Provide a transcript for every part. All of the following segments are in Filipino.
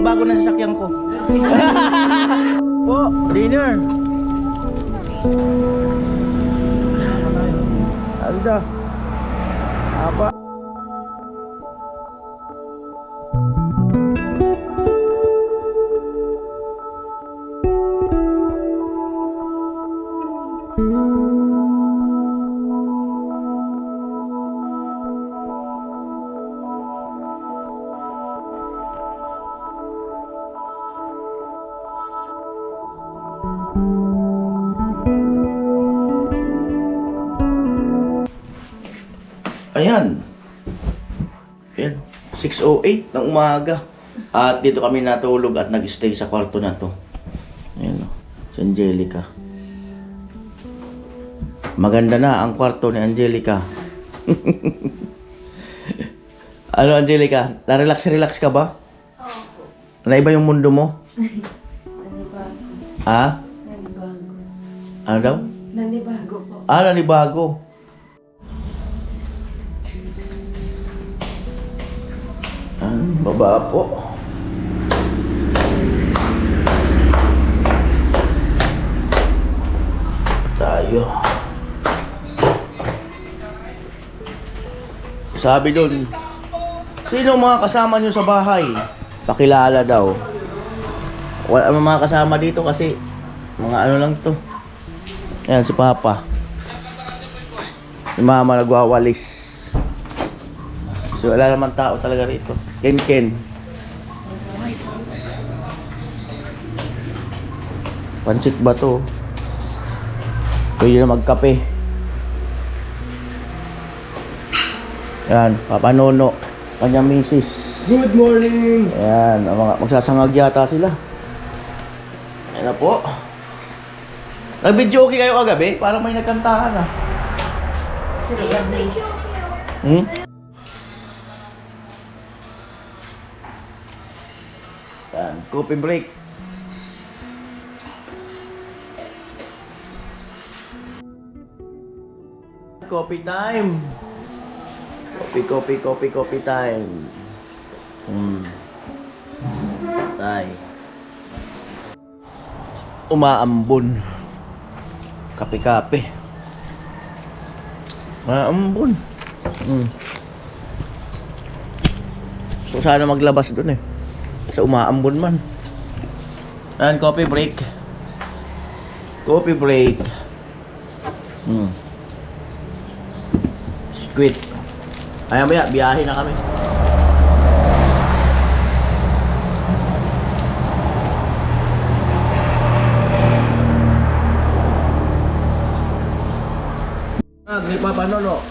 bago na sasakyan ko. Po, dinner. Anda. Apa? Ayan. Ayan. 6:08 ng umaga. At dito kami natulog at nag-stay sa kwarto na to. Ayan o. Si Angelica. Maganda na ang kwarto ni Angelica. Ano, Angelica? Na-relax ka ba? Oo. Naiba yung mundo mo? Nanibago. Ha? Nanibago. Ano daw? Nanibago po. Nanibago. Baba po. Tayo. Sabi doon, sino mga kasama nyo sa bahay? Pakilala daw. Wala mga kasama dito kasi mga ano lang to. Ayan si Papa. Si Mama nagwawalis. So wala naman tao talaga rito. Ken. Pansit ba to? Pwede na magkape. Yan, Papa Nono. Kanyang misis. Good morning! Ayan, magsasangag yata sila. Ayan na po. Nag-video okay kayo kagabi? Parang may nagkantahan ah. Hmm? Yan, coffee break. Coffee time. Coffee time. Tay. Umaambon. Kape. Umaambon. So sana maglabas dun eh. Sa umaambon man. Ayan, coffee break. Squid. Ayan maya, biyahe na kami. Ni Papa Nono.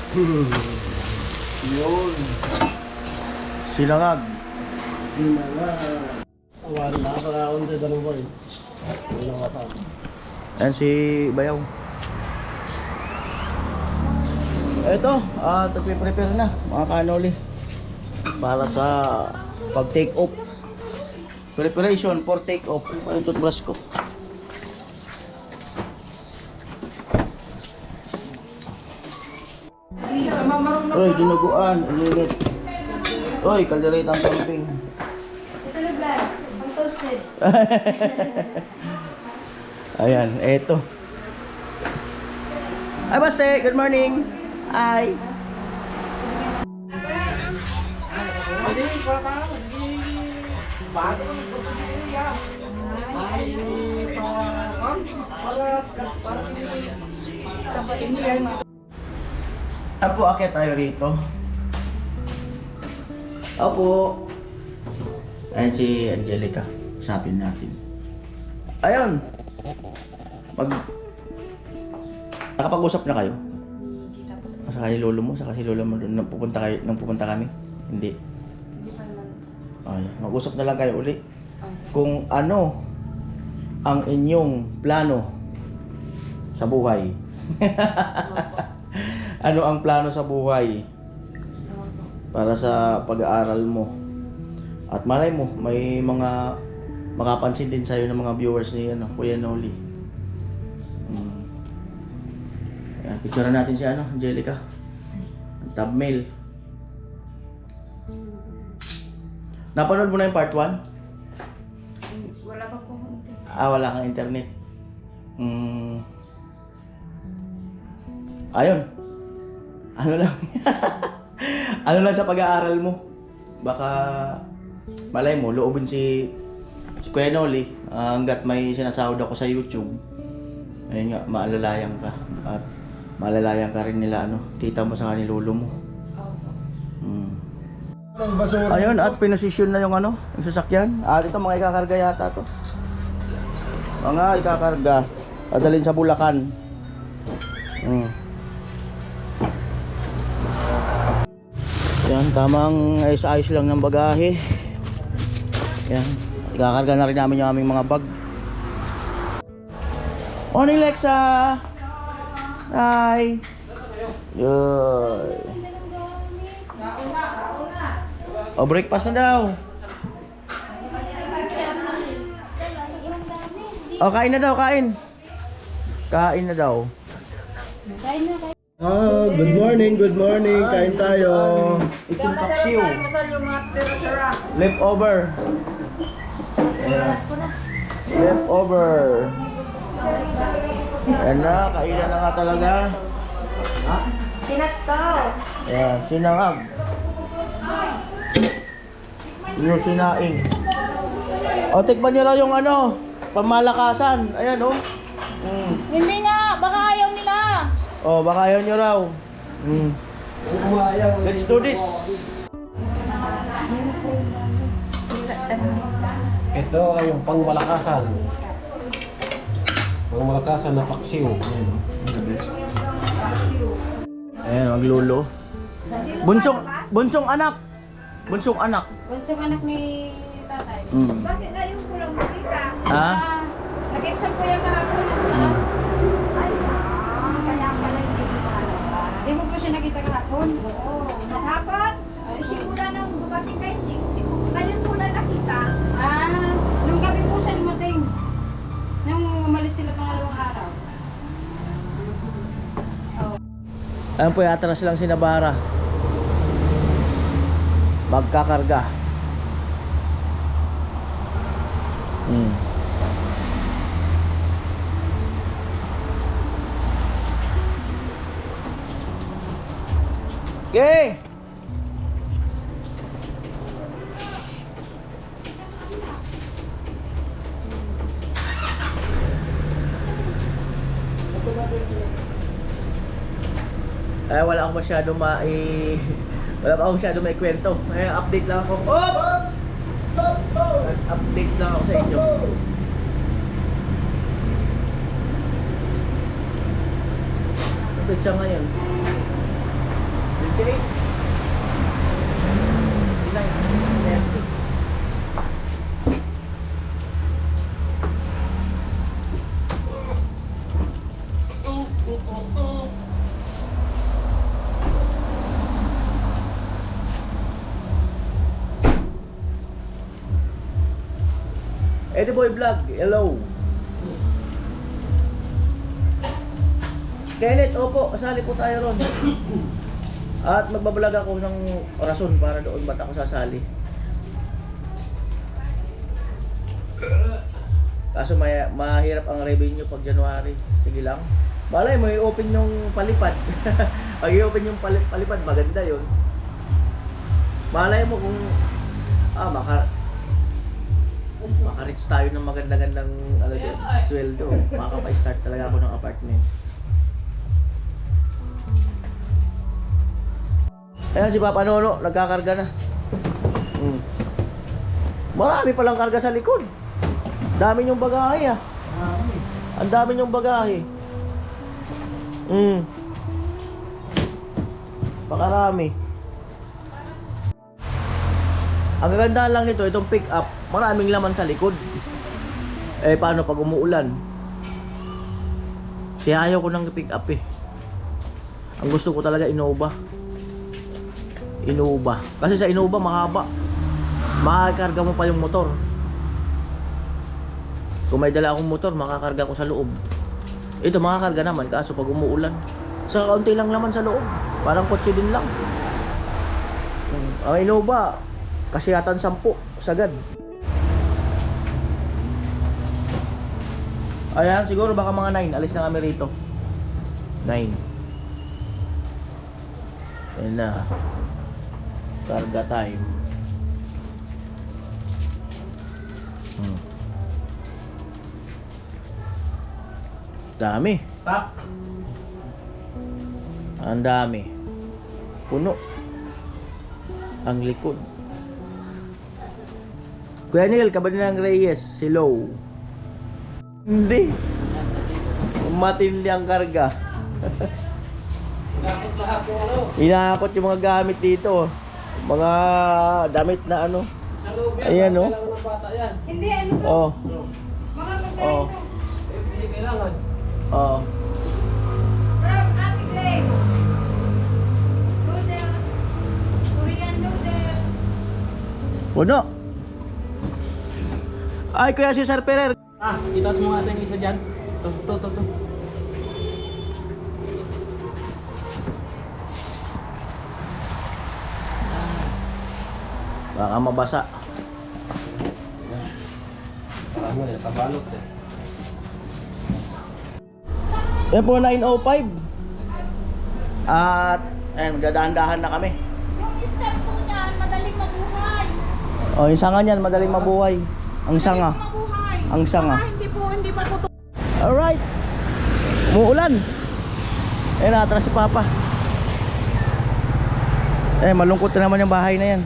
Yun. Sinangag. Wala ka na akong tatanong ko eh. Wala ka pa. Ayan si Bayaw. Ito, nagpe-prepare na mga kanoli para sa pag-take off. Preparation for take off. Ano yung toothbrush ko? Uy, dinuguan, ulit. Uy, kalderetang camping. Ito na vlog. Ang toasted. Ayan, eto. Ay, Baste, good morning. Ay. Apo, akit tayo rito. Apo. Ayan si Angelica. Usapin natin. Ayun. Nakapag-usap na kayo? Hindi tapos. Saka si lolo mo, saka si lola mo doon nang pupunta kami? Hindi. Hindi pa naman. Ay, mag-usap na lang kayo uli. Ang Kung ano ang inyong plano sa buhay. Ano ang plano sa buhay para sa pag-aaral mo? At malay mo, may mga makapansin din sa'yo ng mga viewers ni Kuya Noli. Picture natin si Angelica. Thumbnail. Napanood mo na yung part 1? pong internet. Wala kang internet. Ayun. Ano lang. Ano lang sa pag-aaral mo. Baka malay mo, loobin si Kuya Noli. Hanggat may sinasahod ako sa YouTube. Ayun nga, maalalayan ka. At maalalayan ka rin nila, tita mo sa lolo mo. Opo. Ang basura. Ayun, at pinosisyon na yung yung sasakyan. Ito mga ikakarga yata to. Mga ikakarga. Dadalhin sa Bulacan. Yan, tamang ayos-ayos lang ng bagahe. Yan, ikakarga na rin namin yung aming mga bag. Morning, Lexa! Hi! Yoy! Breakfast na daw. Kain na daw, kain. Kain na daw. Kain na kayo. Good morning. Kain tayo. Itong paksiw. Masal yung mga tira-tira. Leftover. Leftover. Ayan na, kainan na nga talaga. Sinat ko. Ayan, sinangag. Yung sinaing. Tikman nyo raw yung pamalakasan. Ayan Hindi nga, baka ayaw nila. Baka ayaw nyo raw. Let's do this. Ito ay yung pangmalakasan. Pangmalakasan na paksiw. Ayan, maglulo. Bunsong anak. Bunsong anak. Bunsong anak ni tatay. Bakit na yung kulang makita? Ha? Nag-exam po yung kahapon. Kaya pala hindi ko makalabas. Di mo po siya nakita kahapon? Oo, maghapon. Simula nang dumating kayo, ngayon ko na nakita. Nung gabi po siya dumating. Nung umalis sila pangalawang araw. Ayan po, yata na silang sinabara. Magkakarga. Okay. Wala akong masyado wala pa akong masyado may kwento. Update lang ako. Update lang ako sa inyo. Update siya ngayon. 28. 30. Eddie Boy Vlog, hello. Kenneth, opo, kasali po tayo ron. At magbablog ako ng rason para doon ba't ako sasali. Kaso mahirap ang revenue pag January. Sige lang. Balay mo i-open yung palipad. Pag i-open yung palipad, maganda yun. Malay mo kung maka-reach tayo ng maganda-gandang sweldo. Makakapa-start talaga ako ng apartment. Ayan si Papa Nono, nagkakarga na. Marami palang karga sa likod. Dami yung bagahe Ang dami yung bagahe. Pakarami. Ang gaganda lang nito, itong pick up, maraming laman sa likod. Paano pag umuulan? Kaya ayaw ko ng pick up Ang gusto ko talaga Innova. Innova. Kasi sa Innova mahaba. Makakarga mo pa yung motor. Kung may dala akong motor, makakarga ko sa loob. Ito makakarga naman kaso pag umuulan. Sa kaunti lang laman sa loob. Parang kotse din lang. Ang Innova, kasiyatan 10 sagad. Ayan, siguro baka mga 9. Alis na kami rito. 9. Ayan na. Karga time. Dami. Tak. Ang dami. Puno. Ang likod. Kuya Neil, kabali ng Reyes, si Low. Hindi. Matindi ang karga. Nakot lahat yung ano. Inakot yung mga gamit dito. Mga damit na ano. Sa loob yan. Ayan, oh. Kailangan ng bata yan. Hindi, ano to? Oh. Mga pagkain Oh. to. Hindi kailangan. Oh. From Ate Glenn. Noodles. Korean noodles. Puno. Ay, Kuya Cesar Ferrer. Ah, itas mo nga ito yung isa dyan. Ito. Baka mabasa. Parang yan, kabalot eh. Yan po 9:05. At ayun, gadahan-dahan na kami. Yung stem po niyan, madaling mabuhay. Oh, yung sanga niyan madaling mabuhay. Ang sanga. Mabuhay. Ang sanga. Hindi pa totoo. Alright. Umuulan. Ayun, natras si Papa. Eh, malungkot na naman yung bahay na yan.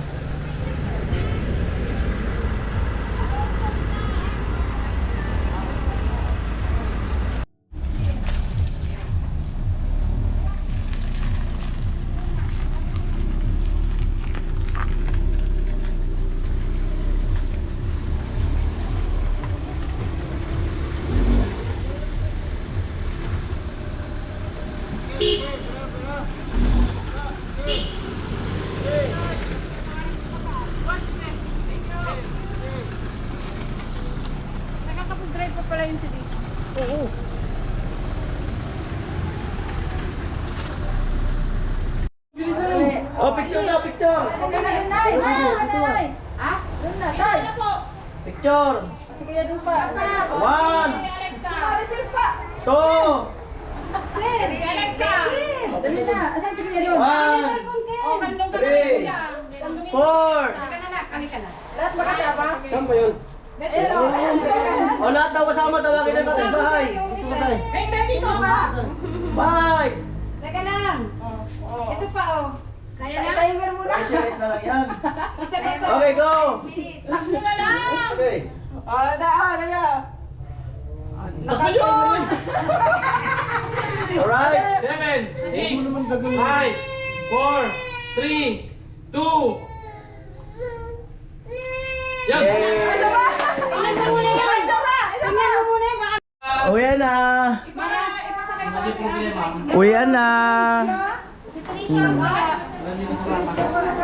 Nakakapag-drive pa pala yung tili. Oo. Oh, picture na, picture. Ha? Doon na, tay. Picture. Sige, doon pa. 1, Marisol pa. 2, Sir, Alexa. Dali na. Asan si Kuya doon? 1, Three. 4. Halika na. Lahat ba kasama? Saan pa yun? O, lahat daw kasama, tawagin ng kapitbahay. Dito pa. 5. Teka lang. Ito pa, oh. Kaya na? Timer muna. Ay, shit na lang yan. Isa pa to. Okay, go. Takbo na lang! Okay. Ayun! Alright. 7, 6, 5, 4, 3, 2. Yan. Tingnan mo muna yan. Tingnan mo muna yan. Baka Uwian na. ipasakay pa Hindi problema. Uwian na. si Trisha. Wala.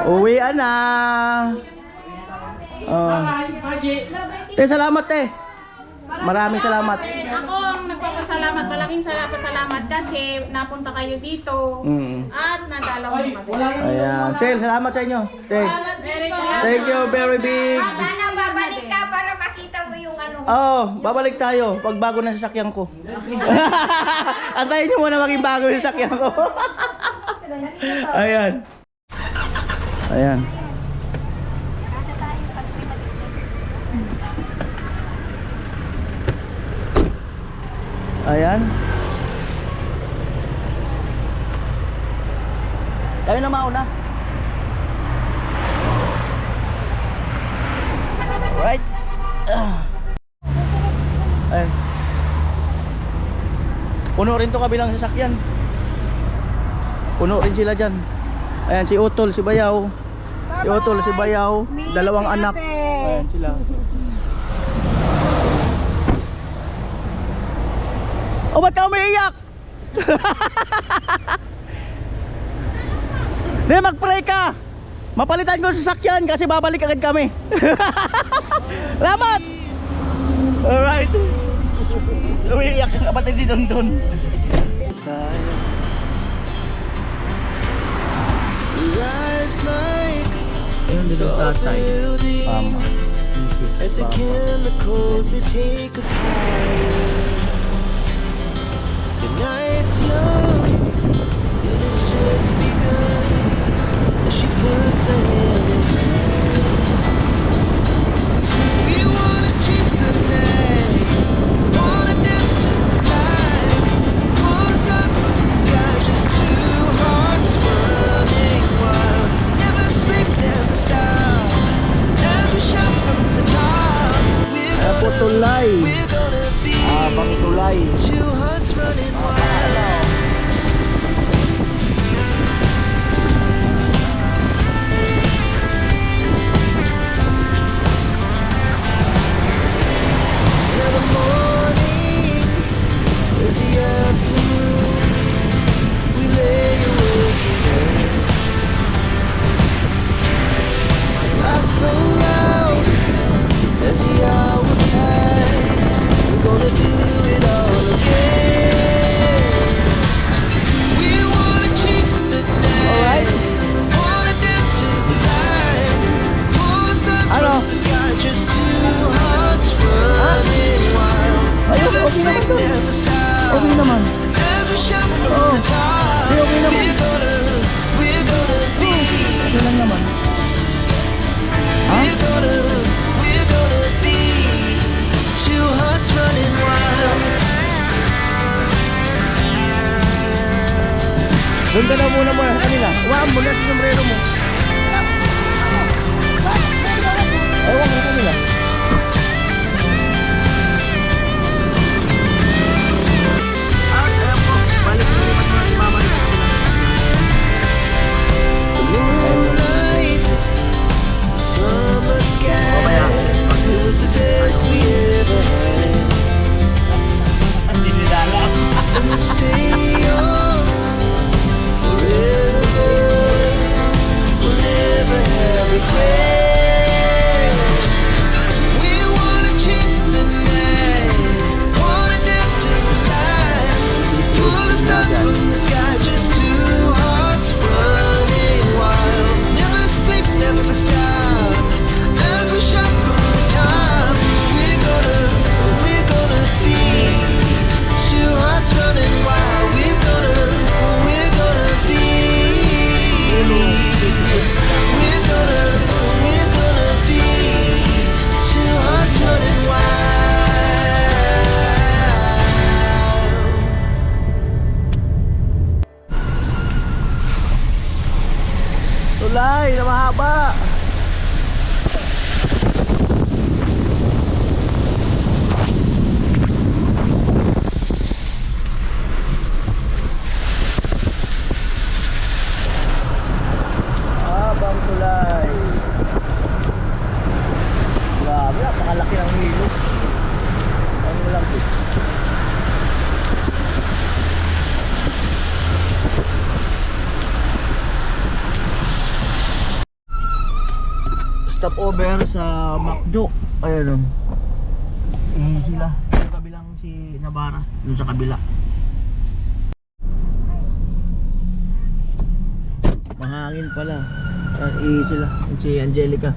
Uwian na. Oh. Salamat Maraming salamat. Ako ang nagpapasalamat, malaking salamat kasi napunta kayo dito at nadalaw mo kami. Ayan. Sel, salamat sa inyo. Thank you very big. Sana babalik ka para makita mo yung ano. Oh, babalik tayo pag bago na sasakyan ko. Antayin niyo muna maging bago yung sasakyan ko. Ayan. Ayan. Ayan. Tayo na mauna. Right. Ayan. Puno rin to kabilang sasakyan. Puno rin sila dyan. Ayan, si Utol, si Bayaw. Si Utol, si Bayaw. Dalawang anak. Ayan sila. O, ba't ka umiiyak? Di, mag-pray ka. Mapalitan ko sa sasakyan kasi babalik agad kami. Salamat! Alright. Umiiyak ang kapatid ni Dondon. Ayun, dito tatay. Mama. As the chemicals that take us higher. it's young, it has just begun. As she puts her hand in mine, we wanna chase the night, wanna dance to the light. Pull the stars from the sky, just two hearts running wild. Never sleep, never stop. As we shout from the top, Apo tulay. we're gonna be Abang tulay. two hearts running wild. Now the morning is the afternoon. We lay awake in bed. Laugh so loud as the hours pass. We're gonna do it all again. We wanna chase the night, wanna dance to the light. Pull the stars from the sky, just two hearts running wild. Never sleep, never stop. Okay naman. As we shout from the top, okay naman. we're gonna be. Okay lang naman. We're gonna be two hearts running wild. Doon ka na muna sa kanila. Huwag mo na sa sombrero mo. Ewan mo sa kanila. Moonlight, summer sky, it was the best we ever had. And we'll stay young forever. We'll never have regrets. We wanna chase the night, wanna dance to the light. Pull the stars from the sky, just two hearts running wild. Never sleep, never stop. As we shout from the top, we're gonna be two hearts running wild. We're gonna be. We're gonna be two hearts running wild. Tulay na mahaba. Abang tulay. Grabe, napakalaki ng hilo. Ano lang ito? Stop over sa McDo. Ayan o. Sila. Sa kabilang si Nabara. Doon sa kabila. Mahangin pala. Sila. Si Angelica.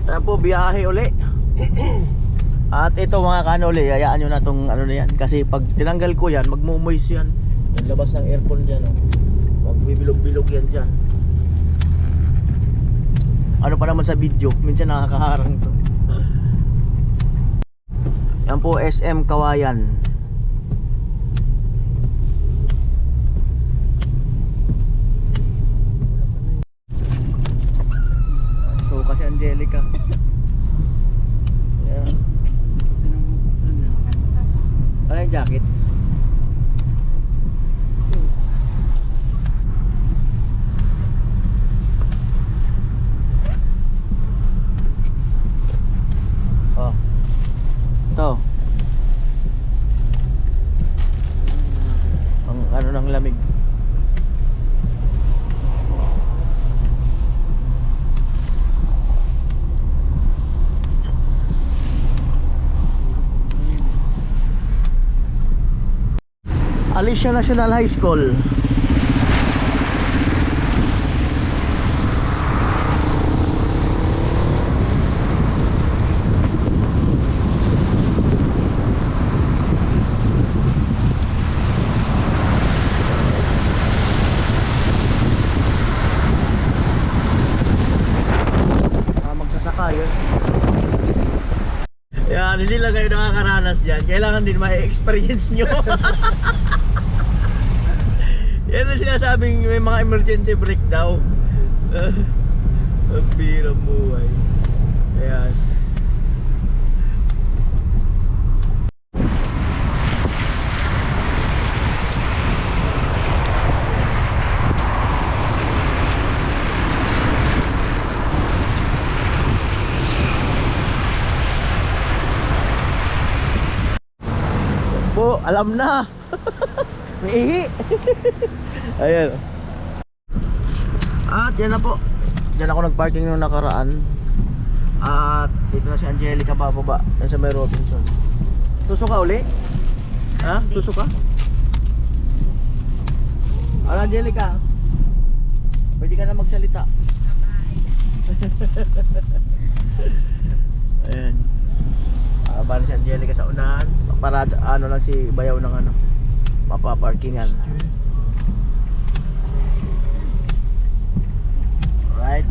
Ayan po, biyahe uli. At ito mga kanoli, hayaan nyo na itong ano na yan. Kasi pag tinanggal ko yan, magmumoist yan. Yung labas ng aircon dyan, oh. Magbibilog-bilog yan dyan. Ano pa naman sa video, minsan nakakaharang to. Yan po, SM Kawayan. So kasi Angelica. Yan. Ano yung jacket? Oh. Ito. Ang ano ng lamig. Alicia National High School. maayos. Yan, hindi lang kayo nakakaranas dyan. Kailangan din ma-experience nyo. Yan ang sinasabing may mga emergency brake daw. Ang birang buhay. Ayan. Po, alam na. May ihi. Ayan. At yan na po. Diyan ako nagparking nung nakaraan. At dito na si Angelica bababa. Yan sa may Robinson. Tusok ka uli? Ha? Tusok ka? Ano Angelica? Pwede ka na magsalita. Ayan. Bali si Angelica sa unahan. Para ano lang si bayaw ng ano, mapaparkingan. Right.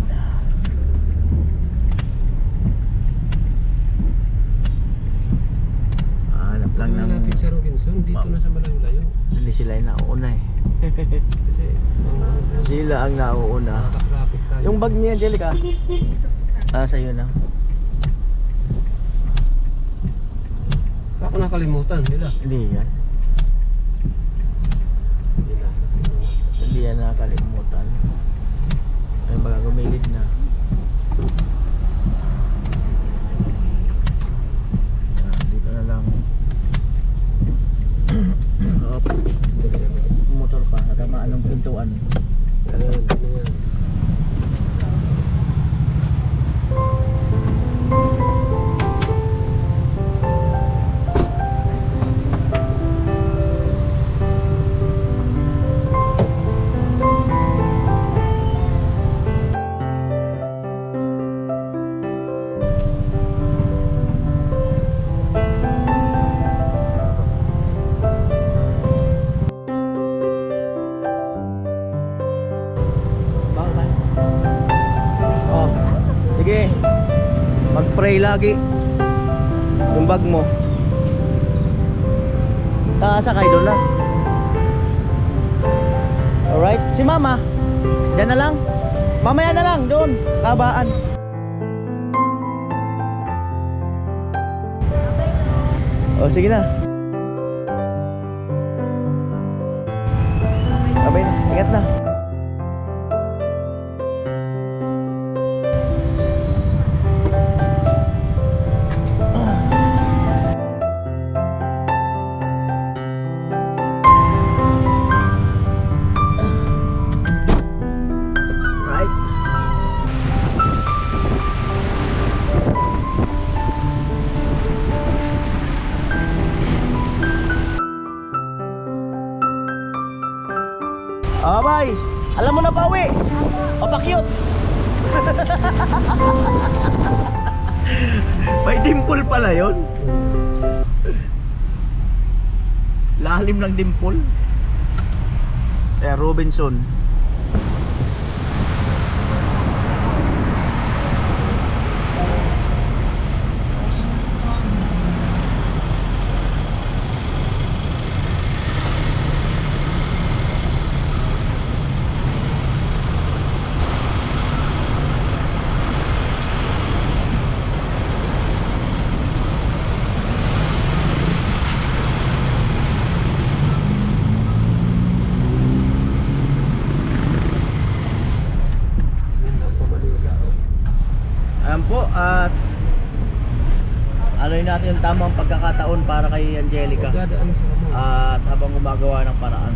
Hanap lang ng Malapit sa Robinson, dito na sa malayo-layo. hindi sila yung nauuna eh. Kasi Sila ang nauuna. traffic tayo. Yung bag ni Angelica. Sa'yo na. Ako nakalimutan nila. Hindi yan. Hindi yan nakakalimutan. Ay baka gumilid na. Dito na lang. Op. Motor pa. Natamaan ng pintuan. Oh, sige. Mag-pray lagi. Yung bag mo. Sakay doon lang. Alright, si Mama. Diyan na lang. Mamaya na lang doon, kabaan. Oh, sige na. Sabay na, ingat na. Oh, bye. Alam mo na pa uwi. O, pa-cute. May dimple pala yun. Lalim ng dimple. Robinson. Ayan po, at ano'y natin yung tamang pagkakataon para kay Angelica. Dadaan sa kamo. At habang gumagawa ng paraan.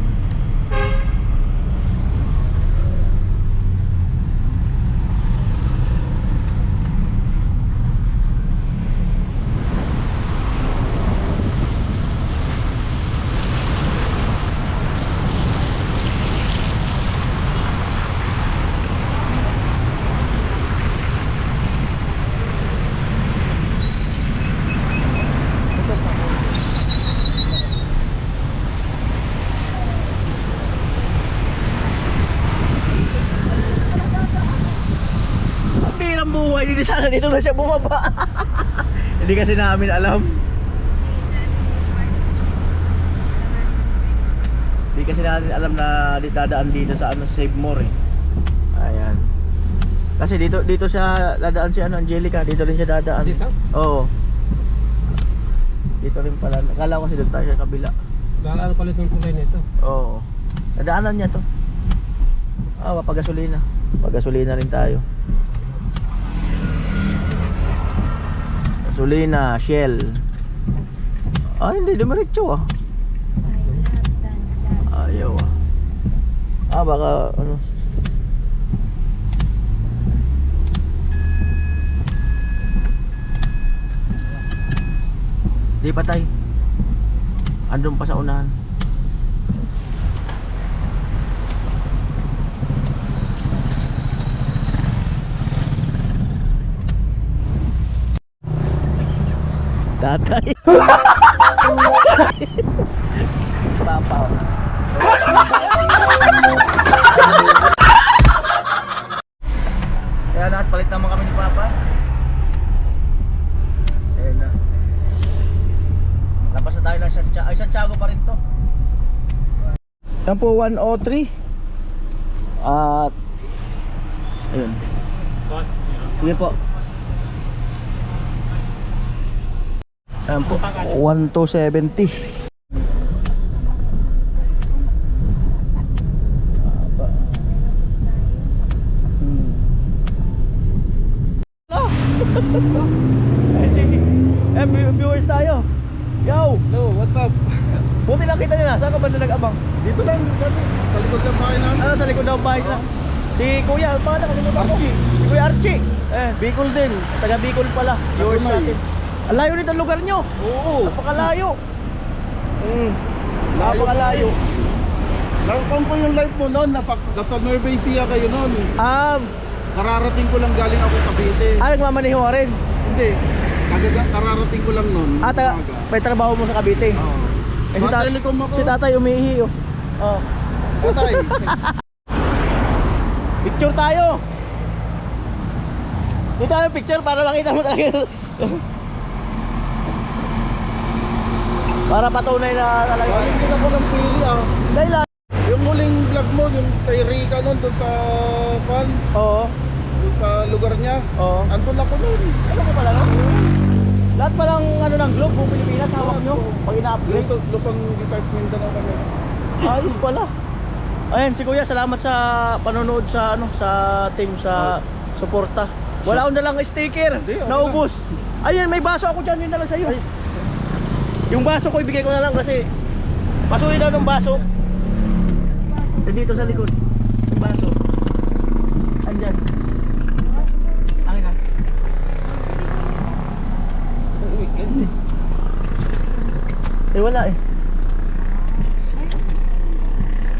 ang buhay, hindi sana dito na siya bumaba. Hindi kasi namin alam. Hindi kasi natin alam na dadaan dito sa ano, Save More eh. Ayan. Kasi dito siya dadaan si ano, Angelica, dito rin siya dadaan. Dito? Oo. Dito rin pala. Akala ko kasi doon tayo sa kabila. Daanan pala itong kulay nito. Oo. Nadaanan niya to. Ah, pagasolina. Pagasolina rin tayo. Gasolina, Shell. Ah, hindi dumiretso ah. Ayaw ah. Ah, baka ano. Di patay. Andun pa sa unahan. Tatay. Papa. Kaya lahat palit naman kami ni Papa. Ayan na. Lapas na tayo ng Santiago. Ay, Santiago pa rin to. Yan po 103. At ayun. Sige po. Ayan po, 1270. Ay, sige. Viewers tayo. Yo! Hello, what's up? Buti lang kita nila. Saan ka ba na nag-abang? Dito lang, sa likod ng bahay namin. Ano, sa likod ng bahay na. Si Kuya, ano pa na? Archie. Si Kuya Archie. Bicol din. Taga Bicol pala. Viewers Taga May. natin. Ang layo nito lugar nyo. Oo. Napakalayo. Napakalayo. Nakapang ko yung live mo noon, nasa Nueva Ecija kayo noon. Kararating ko lang galing ako Cavite. Nagmamaneho ka rin. Hindi, kararating ko lang noon. umaga. May trabaho mo sa Cavite. Oo. Si Telecom ako. si tatay umiihi oh. Oh. Tatay. Picture tayo. Dito tayo picture para makita mo talaga. Para patunay na talaga. Galing din ako ng pili ah. Dahil lang. Yung huling vlog mo, yung kay Rica noon doon sa pan, Oo. doon sa lugar niya. Oo. Andun ako noon. Alam mo pala no? Lahat palang ano ng globe buong Pilipinas hawak nyo pag ina-upgrade. Luzon, Visayas, Mindanao kami. Ayos pala. Ayun si Kuya, salamat sa panonood sa ano sa team sa suporta. Wala akong dalang sticker. Hindi, okay Naubos. Ayun, may baso ako diyan, yun na lang sa iyo. Yung baso ko ibigay ko na lang kasi pasuhin daw ng baso. Dito sa likod. Yung baso. Andyan. Akin na. Wala eh.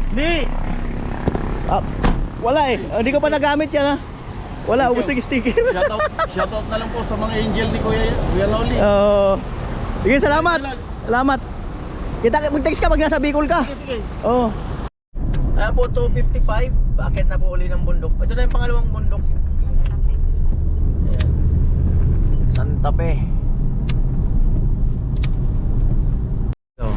Hindi. Wala eh. Hindi ko pa nagamit yan ha. Wala, ubos yung sticker. Shoutout na lang po sa mga angel ni Kuya Loli. Sige, salamat. Salamat. Mag-text ka pag nasa Bicol ka. Sige. Oo. Ayan po, 255. Bakit na po uli ng bundok? Ito na yung pangalawang bundok. Ayan. Santa Fe. So.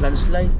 Landslide.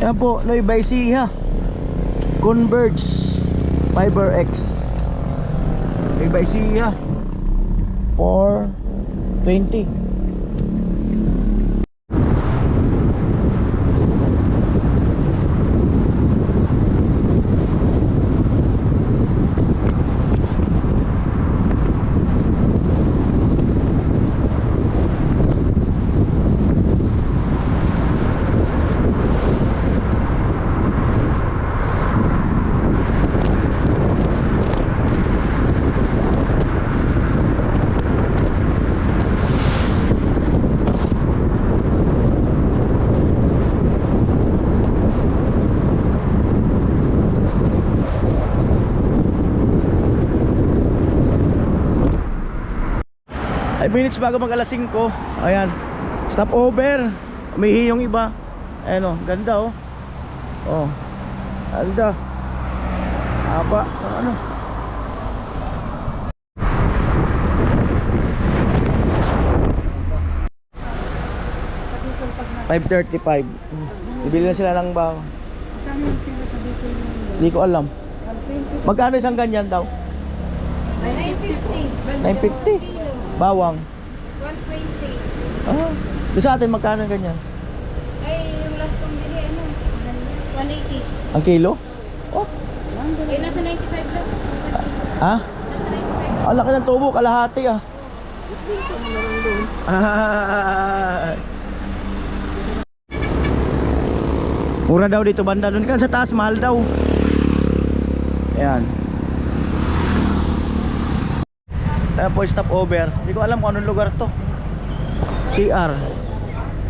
Yan po, Nueva Ecija Converge Fiber X Nueva Ecija 420. Minutes bago mag alas 5. Ayan, stop over. Umihi yung iba. Ayan o, ganda o. Oh, ganda. Haba, ano. $5.35. Ibili na sila ng bago. Hindi ko alam. Magkano isang ganyan daw? 950. 950. Bawang. 120. Ah, doon sa atin magkano ganyan? Ay, yung last kong bili, ano? 180. Ang kilo? Oh, Eh, nasa 95 lang. Nasa kilo. ha? Nasa 95 lang. Ang laki ng tubo, kalahati ah. Ah. Mura daw dito banda, doon kan sa taas mahal daw. Ayan. Ayan po, stop over. Hindi ko alam kung anong lugar to. CR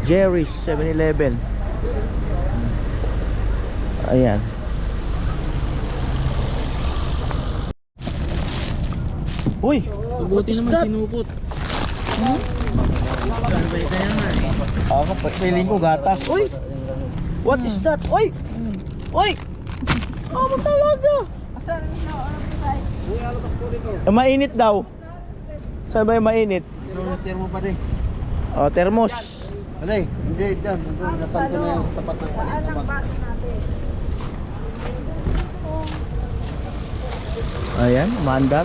Jerry's 7-Eleven. Ayan. Uy, Buti naman sinupot. ako feeling ko gatas. Uy, what is that? Uy, uy, ano talaga? Mainit daw. Saan ba yung mainit? Termo pa rin. Oh, termos. Alay, hindi dyan. Natanto na yung tapat ng tapat. Ayan, mandar.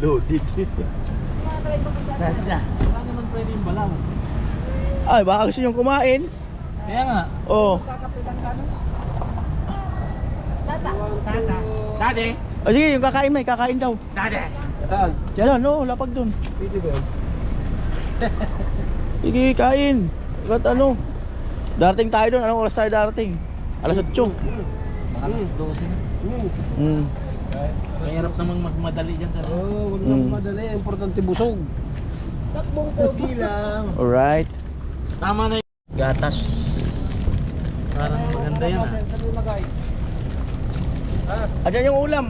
Loaded. Saan naman pwede yung balaw? Ay, baka gusto nyo kumain. Kaya nga. Oh. Daddy! Oh, sige, yung kakain may kakain daw. Daddy! Saan? Diyan, no, lapag dun. Pwede ba yun? Sige, kain. Kat ano? Darating tayo dun. Anong oras tayo darating? Alas 8. Alas 12 na. Hmm. Mahirap namang magmadali dyan sa Oo, huwag Mm. na madali. Importante busog. Takbong pogi lang. Alright. Tama na yun. Gatas. Parang maganda yan ah. Ayan yung ulam.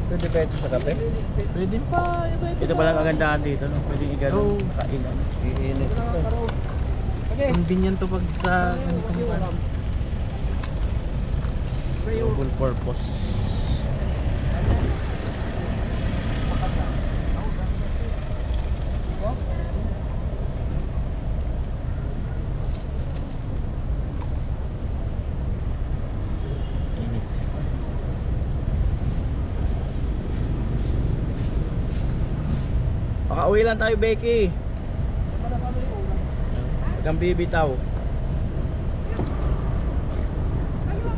Pwede ba ito sa kape? Pwede pa. Ito pala kagandahan dito, no? Pwede Oo. i-gano'n kainan. Iinit. Convenient to pag sa ganitong pan. Double purpose. Init. Makauwi lang tayo, Becky. Huwag kang bibitaw.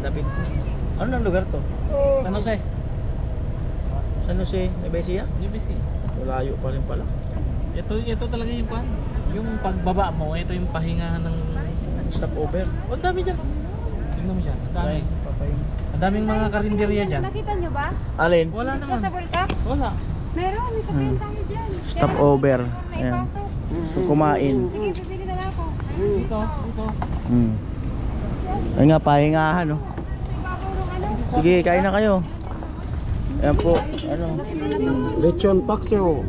Lapit. Ano ng lugar to? San Jose? San Jose, Nueva Ecija? UBC. Malayo pa rin pala. Ito talaga yung pan. Yung pagbaba mo, ito yung pahingahan ng... Stop over. Oh, ang dami dyan. Tingnan mo dyan. Ang dami. Ang daming mga karinderya dyan. Nakita nyo ba? Alin? Wala naman. Disposable cup? Wala. Meron, may kabenta nyo dyan. Stop Kaya over. lang, Ayan. naipasok. So kumain. Sige, pipili na lang ako. Dito. Dito. Hmm. Ayun nga, pahingahan, no? Ibabaw ng ano? Sige, kain na kayo. Ayan po, ano. Lechon paksyo.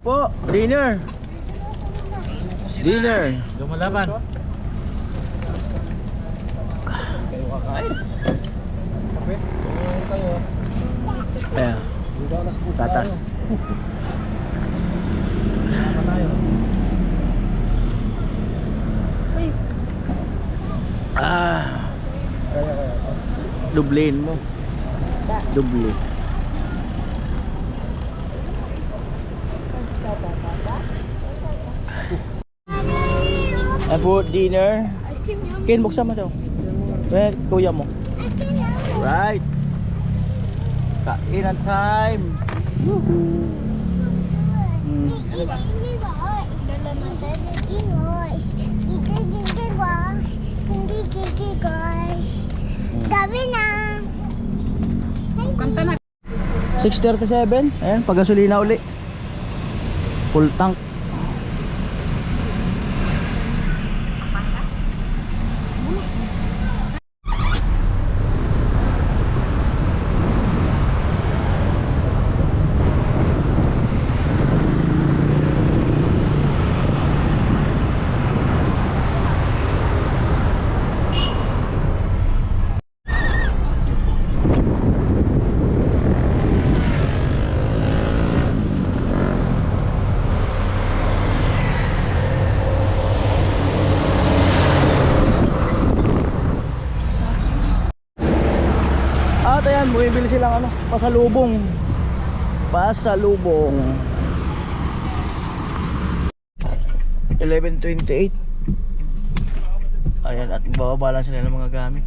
Po, dinner. Dinner. Lumalaban. Kayo kakain. Kape? Oo, kayo. Ayan. Dito alas po Tatas. Tama tayo. Dublein mo. Duble. And for dinner. Ken, buksan mo daw. Well, kuya mo. Right. Kainan time. Gabi na. Kanta na. 6:37. Ayan, pagasolina uli. Full tank. At ayan, bumibili silang ano, pasalubong. Pasalubong. 11:28. Ayan, at bababa lang sila ng mga gamit.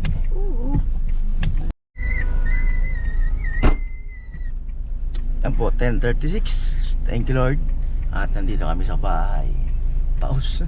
Yan po, 10:36. Thank you Lord. At nandito kami sa bahay. Pause.